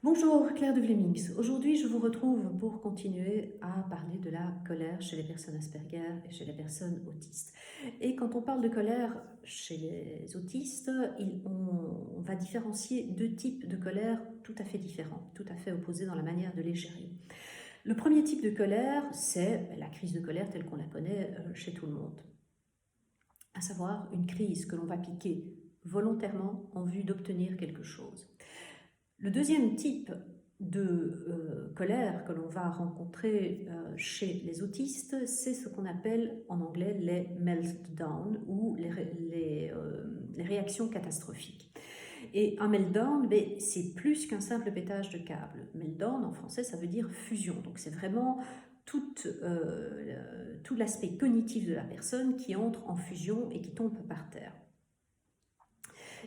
Bonjour, Claire de Vlemings. Aujourd'hui, je vous retrouve pour continuer à parler de la colère chez les personnes Asperger et chez les personnes autistes. Et quand on parle de colère chez les autistes, on va différencier deux types de colère tout à fait différents, tout à fait opposés dans la manière de les gérer. Le premier type de colère, c'est la crise de colère telle qu'on la connaît chez tout le monde, à savoir une crise que l'on va piquer volontairement en vue d'obtenir quelque chose. Le deuxième type de colère que l'on va rencontrer chez les autistes, c'est ce qu'on appelle en anglais les meltdowns ou les réactions catastrophiques. Et un meltdown, c'est plus qu'un simple pétage de câble. Meltdown, en français, ça veut dire fusion. Donc c'est vraiment tout l'aspect cognitif de la personne qui entre en fusion et qui tombe par terre.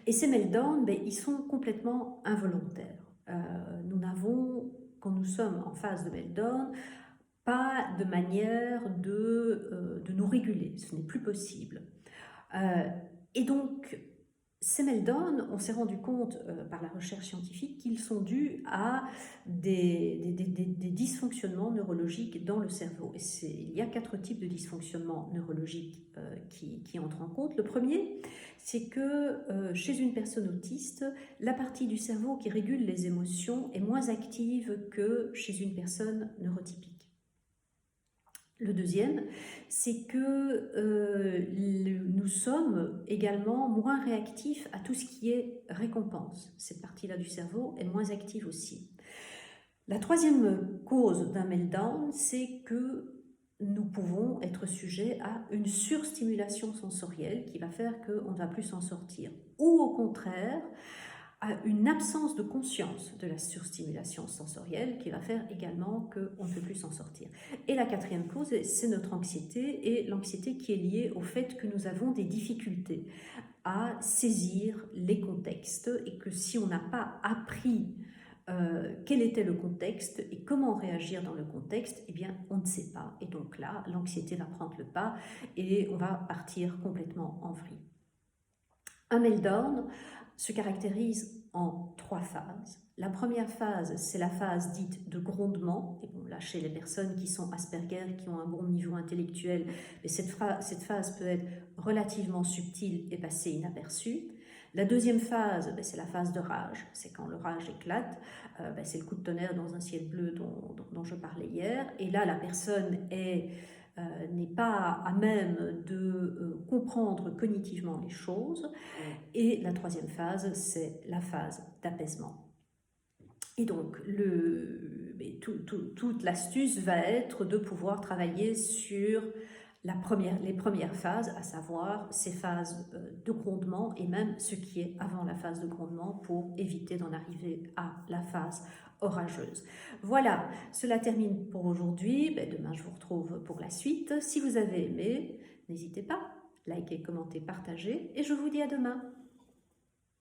Et ces meltdowns, ils sont complètement involontaires. Nous n'avons, quand nous sommes en phase de meltdown, pas de manière de nous réguler. Ce n'est plus possible. Et donc, ces meltdowns, on s'est rendu compte par la recherche scientifique qu'ils sont dus à des dysfonctionnements neurologiques dans le cerveau. Et il y a 4 types de dysfonctionnements neurologiques qui entrent en compte. Le premier, c'est que chez une personne autiste, la partie du cerveau qui régule les émotions est moins active que chez une personne neurotypique. Le deuxième, c'est que nous sommes également moins réactifs à tout ce qui est récompense. Cette partie-là du cerveau est moins active aussi. La troisième cause d'un meltdown, c'est que nous pouvons être sujets à une surstimulation sensorielle qui va faire qu'on ne va plus s'en sortir. Ou au contraire, à une absence de conscience de la surstimulation sensorielle qui va faire également qu'on ne peut plus s'en sortir. Et la quatrième cause, c'est notre anxiété, et l'anxiété qui est liée au fait que nous avons des difficultés à saisir les contextes et que si on n'a pas appris quel était le contexte et comment réagir dans le contexte, eh bien on ne sait pas. Et donc là, l'anxiété va prendre le pas et on va partir complètement en vrille. Un meltdown se caractérise en 3 phases. La première phase, c'est la phase dite de grondement. Et bon, là, chez les personnes qui sont Asperger, qui ont un bon niveau intellectuel, mais cette phase peut être relativement subtile et passer inaperçue. La deuxième phase, c'est la phase de rage. C'est quand le rage éclate. C'est le coup de tonnerre dans un ciel bleu dont je parlais hier. Et là, la personne n'est pas à même de comprendre cognitivement les choses. Et la troisième phase, c'est la phase d'apaisement. Et donc, toute l'astuce va être de pouvoir travailler sur les premières phases, à savoir ces phases de grondement et même ce qui est avant la phase de grondement pour éviter d'en arriver à la phase orageuse. Voilà, cela termine pour aujourd'hui. Demain, je vous retrouve pour la suite. Si vous avez aimé, n'hésitez pas, likez, commentez, partagez et je vous dis à demain.